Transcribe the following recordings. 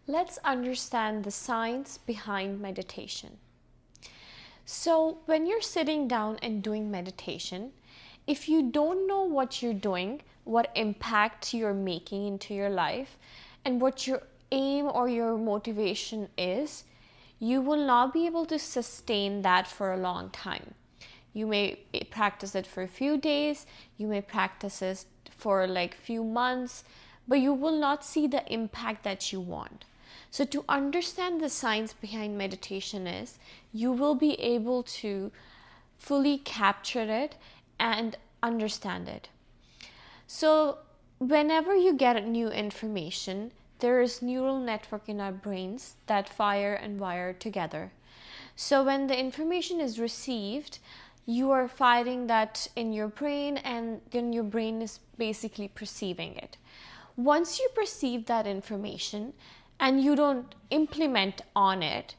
Let's understand the science behind meditation. So, when you're sitting down and doing meditation, if you don't know what you're doing, what impact you're making into your life, and what your aim or your motivation is, you will not be able to sustain that for a long time. You may practice it for a few days, you may practice it for like few months, but you will not see the impact that you want. So to understand the science behind meditation is you will be able to fully capture it and understand it. So whenever you get new information, there is neural network in our brains that fire and wire together. So when the information is received, you are firing that in your brain, and then your brain is basically perceiving it. Once you perceive that information and you don't implement on it,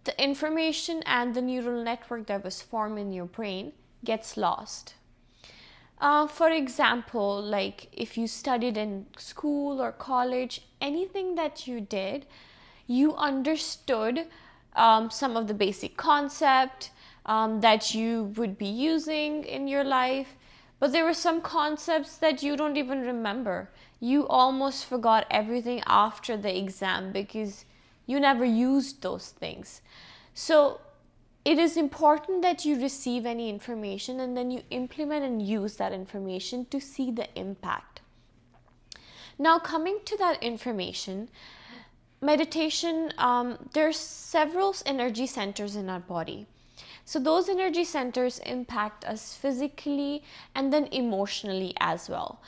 the information and the neural network that was formed in your brain gets lost. For example, like if you studied in school or college, anything that you did, you understood some of the basic concept that you would be using in your life, but there were some concepts that you don't even remember. You almost forgot everything after the exam because you never used those things. So it is important that you receive any information and then you implement and use that information to see the impact. Now, coming to that information, meditation, there's several energy centers in our body. So those energy centers impact us physically and then emotionally as well.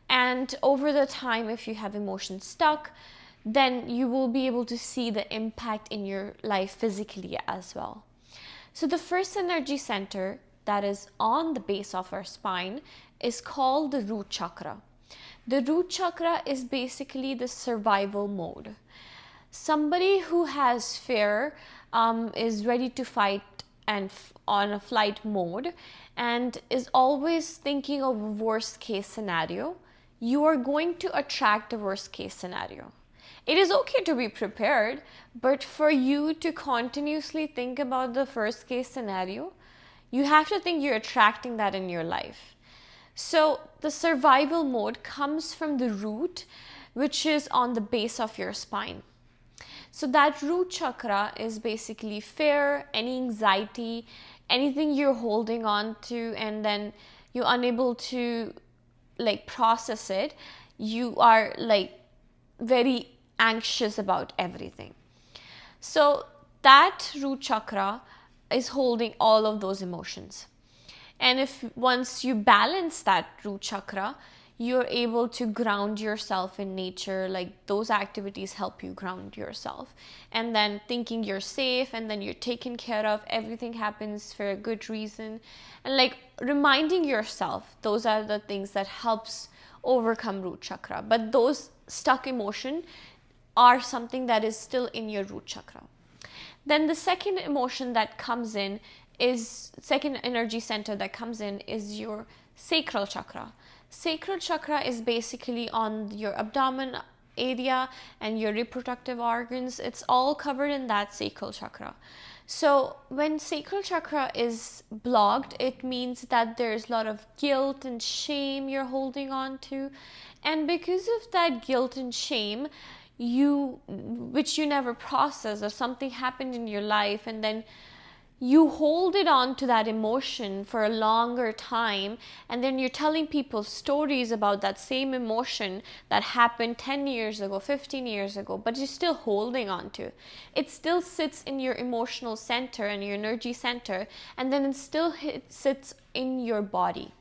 And over the time, if you have emotions stuck, then you will be able to see the impact in your life physically as well. So the first energy center that is on the base of our spine is called the root chakra. The root chakra is basically the survival mode. Somebody who has fear is ready to fight and on a flight mode and is always thinking of a worst case scenario. You are going to attract the worst case scenario. It is okay to be prepared, but for you to continuously think about the worst case scenario, you have to think you're attracting that in your life. So the survival mode comes from the root, which is on the base of your spine. So that root chakra is basically fear, any anxiety, anything you're holding on to, and then you're unable to like process it. You are like very anxious about everything. So that root chakra is holding all of those emotions. And if once you balance that root chakra, you're able to ground yourself in nature. Like those activities help you ground yourself, and then thinking you're safe and then you're taken care of, everything happens for a good reason, and like reminding yourself, those are the things that helps overcome root chakra. But those stuck emotion are something that is still in your root chakra. Then the second emotion that comes in is second energy center that comes in is your sacral chakra. Sacral chakra is basically on your abdomen area and your reproductive organs. It's all covered in that sacral chakra. So when sacral chakra is blocked, it means that there's a lot of guilt and shame you're holding on to. And because of that guilt and shame, which you never process, or something happened in your life and then you hold it on to that emotion for a longer time, and then you're telling people stories about that same emotion that happened 10 years ago, 15 years ago, but you're still holding on to it. It still sits in your emotional center and your energy center, and then it still sits in your body.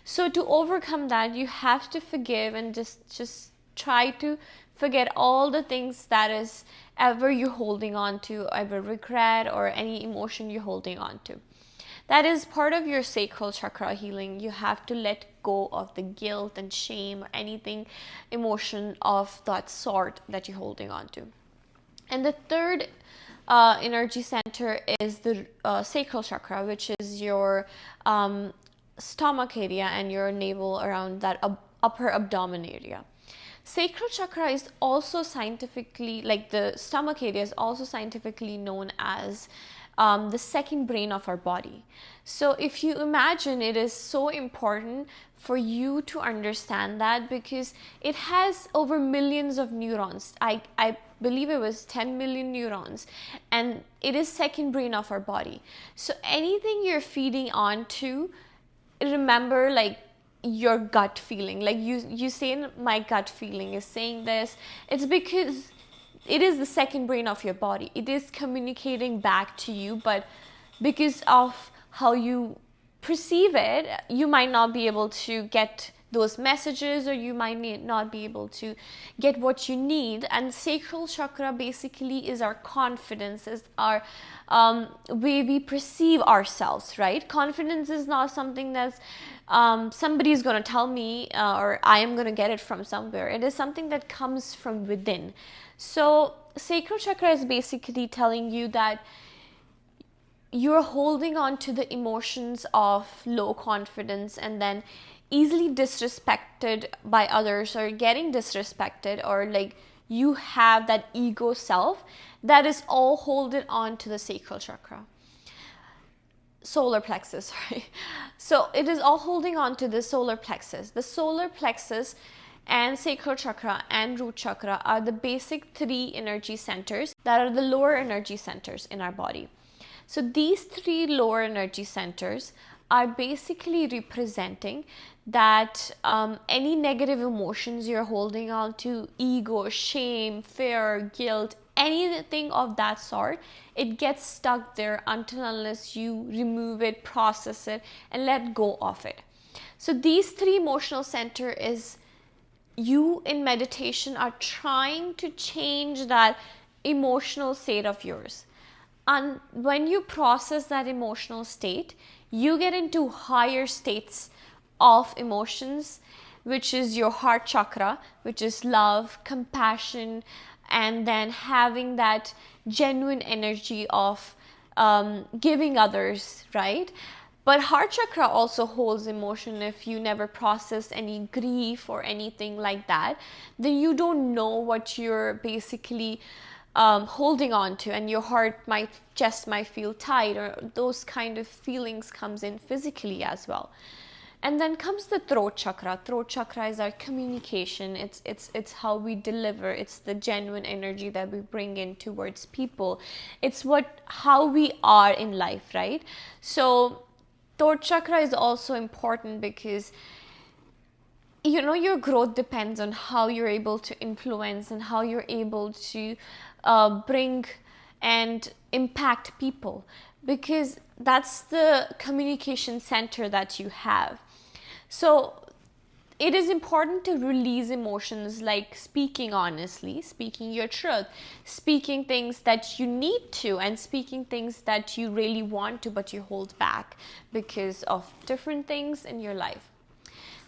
So to overcome that, you have to forgive and just try to forget all the things that is ever you're holding on to, ever regret or any emotion you're holding on to. That is part of your sacral chakra healing. You have to let go of the guilt and shame or anything emotion of that sort that you're holding on to. And the third energy center is the sacral chakra, which is your stomach area and your navel around that upper abdomen area. Sacral chakra is also scientifically, like the stomach area is also scientifically known as the second brain of our body. So if you imagine, it is so important for you to understand that, because it has over millions of neurons. I believe it was 10 million neurons, and it is second brain of our body. So anything you're feeding on to, remember, like, your gut feeling, like you say my gut feeling is saying this, it's because it is the second brain of your body. It is communicating back to you, but because of how you perceive it, you might not be able to get those messages, or you might not be able to get what you need. And sacral chakra basically is our confidence, is our way we perceive ourselves, right? Confidence is not something that's somebody's going to tell me, or I am going to get it from somewhere. It is something that comes from within. So sacral chakra is basically telling you that you're holding on to the emotions of low confidence, and then easily disrespected by others, or getting disrespected, or like you have that ego self that is all holding on to the sacral chakra, solar plexus, sorry. So it is all holding on to the solar plexus. The solar plexus and sacral chakra and root chakra are the basic three energy centers that are the lower energy centers in our body. So these three lower energy centers are basically representing that any negative emotions you're holding on to, ego, shame, fear, guilt, anything of that sort, it gets stuck there until unless you remove it, process it, and let go of it. So these three emotional center is, you in meditation are trying to change that emotional state of yours. And when you process that emotional state, you get into higher states of emotions, which is your heart chakra, which is love, compassion, and then having that genuine energy of giving others, right? But heart chakra also holds emotion. If you never process any grief or anything like that, then you don't know what you're basically holding on to, and your chest might feel tight, or those kind of feelings comes in physically as well. And then comes the throat chakra. Throat chakra is our communication. It's how we deliver. It's the genuine energy that we bring in towards people. It's how we are in life, right? So throat chakra is also important because your growth depends on how you're able to influence and how you're able to bring and impact people, because that's the communication center that you have. So it is important to release emotions, like speaking honestly, speaking your truth, speaking things that you need to, and speaking things that you really want to but you hold back because of different things in your life.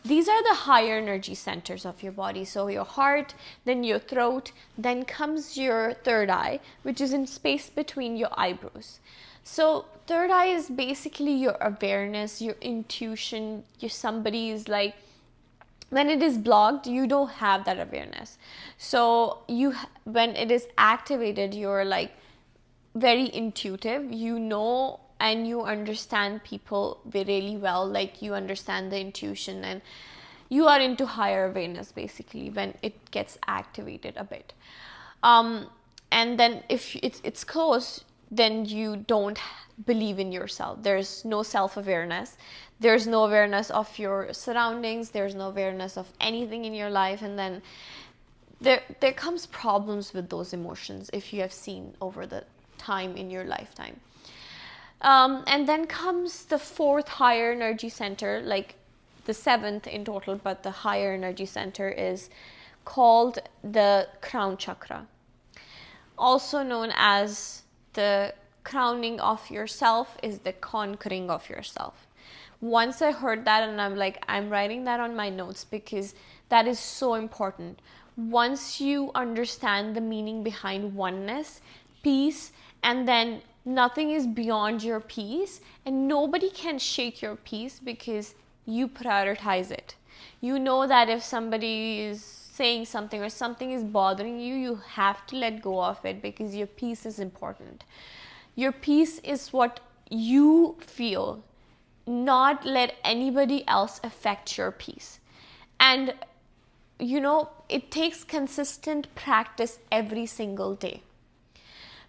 These are the higher energy centers of your body. So your heart, then your throat, then comes your third eye, which is in space between your eyebrows. So third eye is basically your awareness, your intuition. Somebody is like, when it is blocked, you don't have that awareness. So when it is activated, you're like very intuitive, and you understand people really well, like you understand the intuition, and you are into higher awareness basically when it gets activated a bit. And then if it's close, then you don't believe in yourself. There's no self-awareness. There's no awareness of your surroundings. There's no awareness of anything in your life. And then there comes problems with those emotions, if you have seen over the time in your lifetime. And then comes the fourth higher energy center, like the seventh in total, but the higher energy center is called the crown chakra, also known as the crowning of yourself, is the conquering of yourself. Once I heard that, and I'm writing that on my notes because that is so important. Once you understand the meaning behind oneness, peace, and then nothing is beyond your peace, and nobody can shake your peace because you prioritize it. You know that if somebody is saying something or something is bothering you, you have to let go of it because your peace is important. Your peace is what you feel, not let anybody else affect your peace. And it takes consistent practice every single day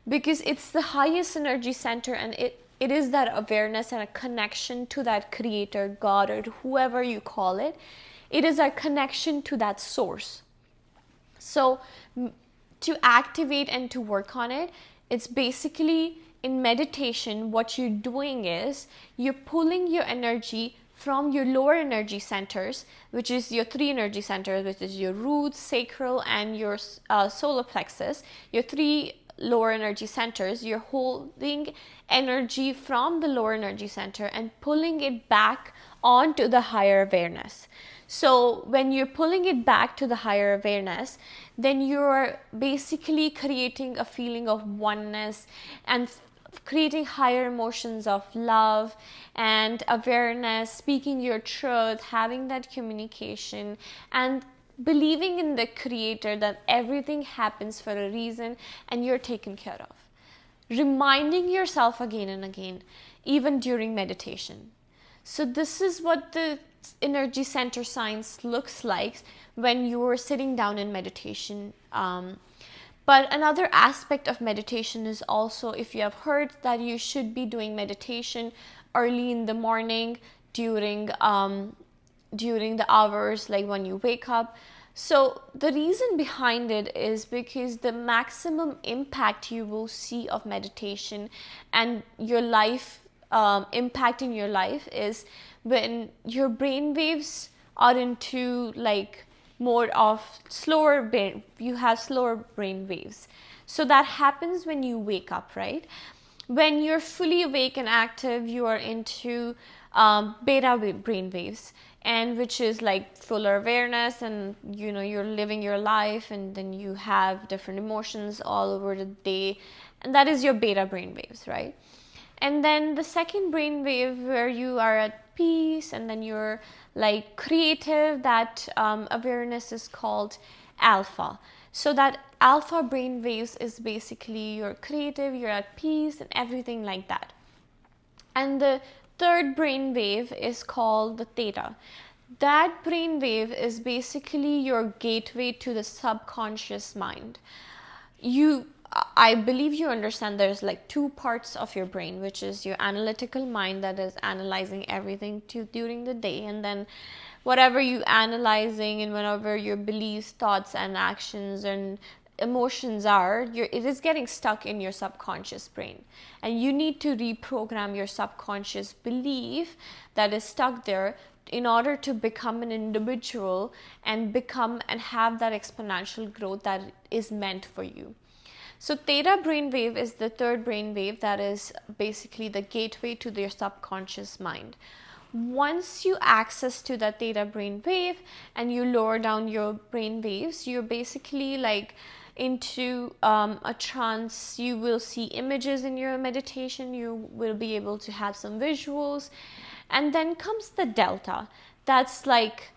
because it's the highest energy center, and it is that awareness and a connection to that creator, God, or whoever you call it. It is our connection to that source. So to activate and to work on it, it's basically in meditation, what you're doing is you're pulling your energy from your lower energy centers, which is your 3 energy centers, which is your roots, sacral, and your solar plexus, your 3 lower energy centers. You're holding energy from the lower energy center and pulling it back onto the higher awareness. So when you're pulling it back to the higher awareness, then you're basically creating a feeling of oneness and creating higher emotions of love and awareness, speaking your truth, having that communication, and believing in the creator that everything happens for a reason and you're taken care of. Reminding yourself again and again, even during meditation. So this is what the energy center science looks like when you're sitting down in meditation. But another aspect of meditation is also, if you have heard that you should be doing meditation early in the morning during the hours like when you wake up. So the reason behind it is because the maximum impact you will see of meditation and your life, impacting your life, is when your brain waves are into like more of slower brain, you have slower brain waves. So that happens when you wake up, right? When you're fully awake and active, you are into beta brain waves, and which is like fuller awareness, and you're living your life, and then you have different emotions all over the day, and that is your beta brain waves, right? And then the second brain wave where you are at peace and then you're like creative, that awareness is called alpha. So that alpha brain waves is basically you're creative, you're at peace, and everything like that. And the third brain wave is called the theta. That brain wave is basically your gateway to the subconscious mind. I believe you understand there's like 2 parts of your brain, which is your analytical mind that is analyzing everything during the day, and then whatever you analyzing and whatever your beliefs, thoughts, and actions and emotions are, it is getting stuck in your subconscious brain, and you need to reprogram your subconscious belief that is stuck there in order to become an individual and have that exponential growth that is meant for you. So theta brainwave is the third brainwave that is basically the gateway to your subconscious mind. Once you access to the theta brainwave and you lower down your brain waves, you're basically like into a trance. You will see images in your meditation. You will be able to have some visuals. And then comes the delta. That's like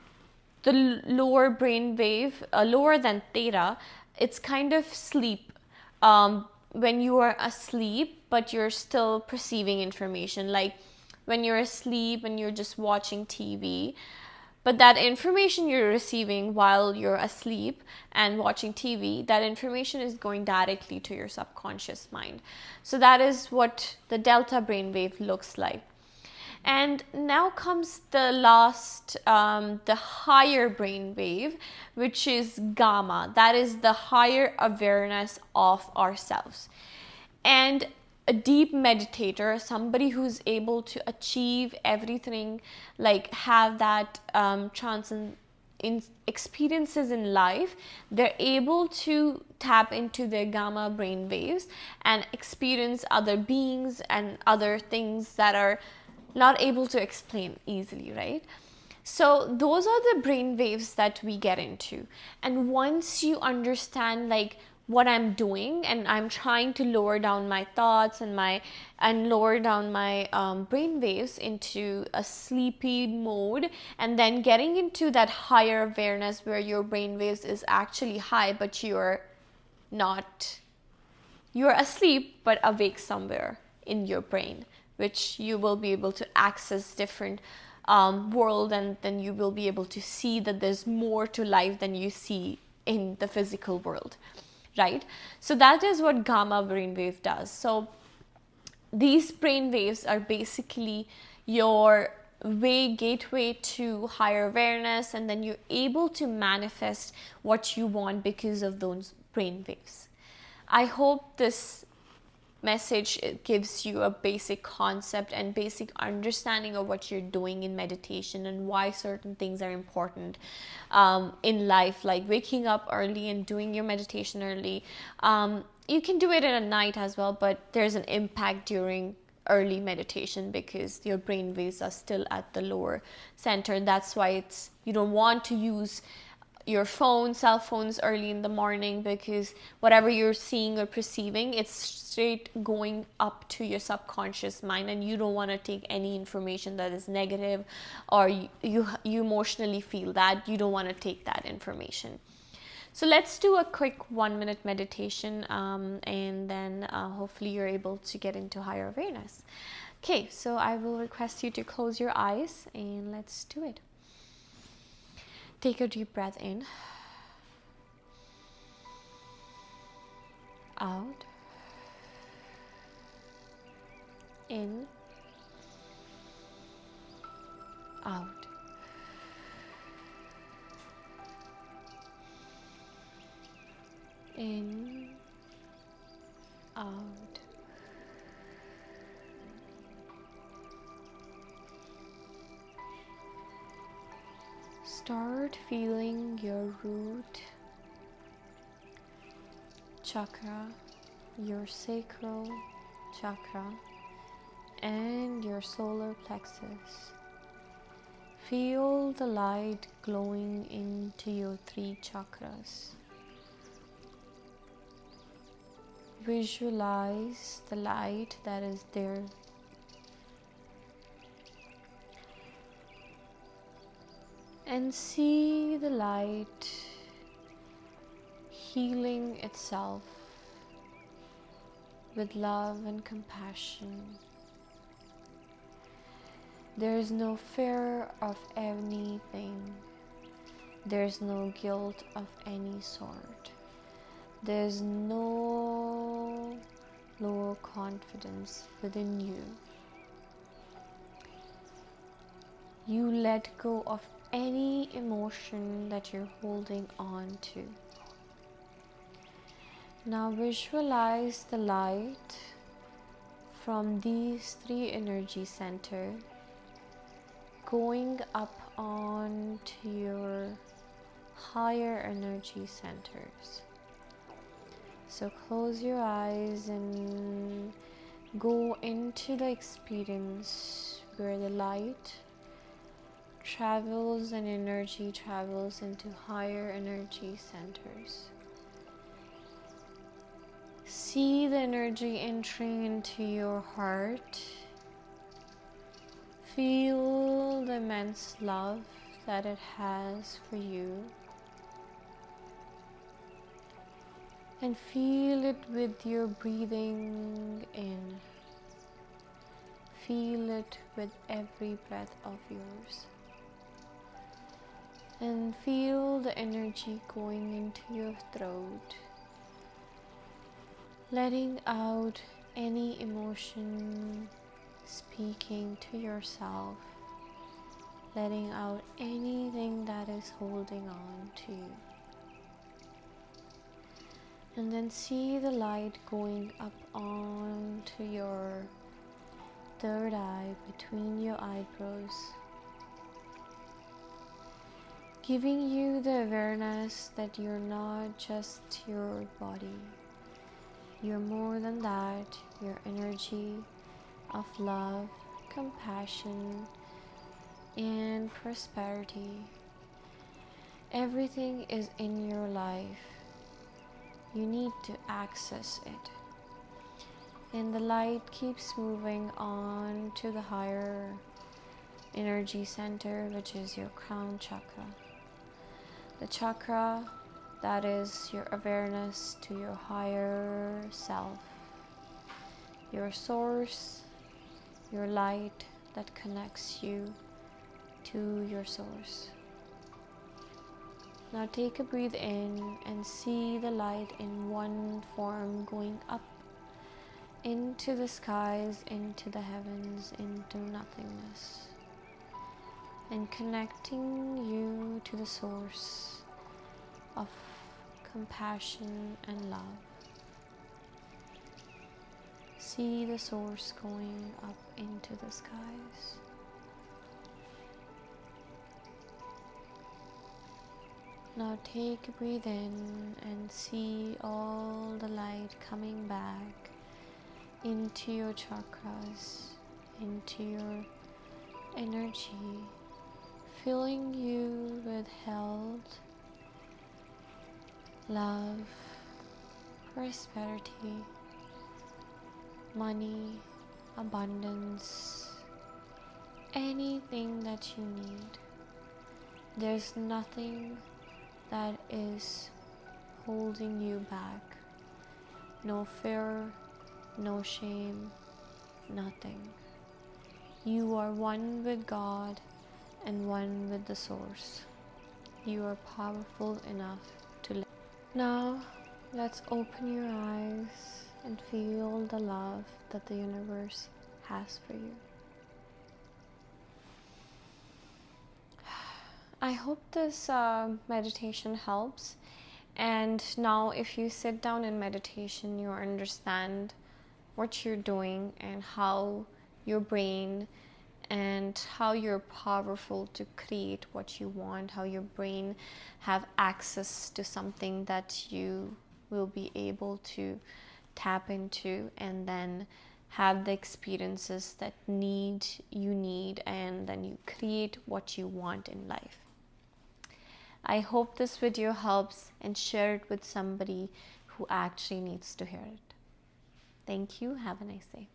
the lower brain wave, lower than theta. It's kind of sleep. When you are asleep, but you're still perceiving information. Like when you're asleep and you're just watching TV, but that information you're receiving while you're asleep and watching TV, that information is going directly to your subconscious mind. So that is what the delta brainwave looks like. And now comes the last, the higher brain wave, which is gamma. That is the higher awareness of ourselves. And a deep meditator, somebody who's able to achieve everything, like have that transcend in experiences in life, they're able to tap into their gamma brain waves and experience other beings and other things that are not able to explain easily, right? So those are the brain waves that we get into. And once you understand like what I'm doing, and I'm trying to lower down my thoughts and lower down my brain waves into a sleepy mode, and then getting into that higher awareness where your brain waves is actually high, but you're asleep but awake somewhere in your brain, which you will be able to access different world, and then you will be able to see that there's more to life than you see in the physical world, right? So that is what gamma brainwave does. So these brain waves are basically your gateway to higher awareness, and then you're able to manifest what you want because of those brain waves. I hope this message gives you a basic concept and basic understanding of what you're doing in meditation and why certain things are important in life, like waking up early and doing your meditation early. You can do it at night as well, but there's an impact during early meditation because your brain waves are still at the lower center. That's why you don't want to use your cell phones early in the morning, because whatever you're seeing or perceiving, it's straight going up to your subconscious mind, and you don't want to take any information that is negative, or you emotionally feel that you don't want to take that information. So let's do a quick 1-minute meditation, and then hopefully you're able to get into higher awareness. Okay, so I will request you to close your eyes and let's do it. Take a deep breath in, out, in, out. In, out. Start feeling your root chakra, your sacral chakra, and your solar plexus. Feel the light glowing into your 3 chakras. Visualize the light that is there. And see the light healing itself with love and compassion. There is no fear of anything. There is no guilt of any sort. There is no low confidence within you. You let go of any emotion that you're holding on to. Now visualize the light from these 3 energy centers going up on to your higher energy centers. So close your eyes and go into the experience where the light travels and energy travels into higher energy centers. See the energy entering into your heart. Feel the immense love that it has for you. And feel it with your breathing in. Feel it with every breath of yours. And feel the energy going into your throat, letting out any emotion, speaking to yourself, letting out anything that is holding on to you. And then see the light going up onto your 3rd eye, between your eyebrows, giving you the awareness that you're not just your body. You're more than that. Your energy of love, compassion, and prosperity. Everything is in your life You need to access it. And the light keeps moving on to the higher energy center, which is your crown chakra. The chakra that is your awareness to your higher self, your source, your light that connects you to your source. Now take a breath in and see the light in one form going up into the skies, into the heavens, into nothingness, and connecting you to the source of compassion and love. See the source going up into the skies. Now take a breath in and see all the light coming back into your chakras, into your energy, filling you with health, love, prosperity, money, abundance, anything that you need. There's nothing that is holding you back. No fear, no shame, nothing. You are one with God and one with the source. You are powerful enough to live. Now, let's open your eyes and feel the love that the universe has for you. I hope this meditation helps. And now if you sit down in meditation, you understand what you're doing and how your brain and how you're powerful to create what you want, how your brain have access to something that you will be able to tap into and then have the experiences that you need, and then you create what you want in life. I hope this video helps, and share it with somebody who actually needs to hear it. Thank you. Have a nice day.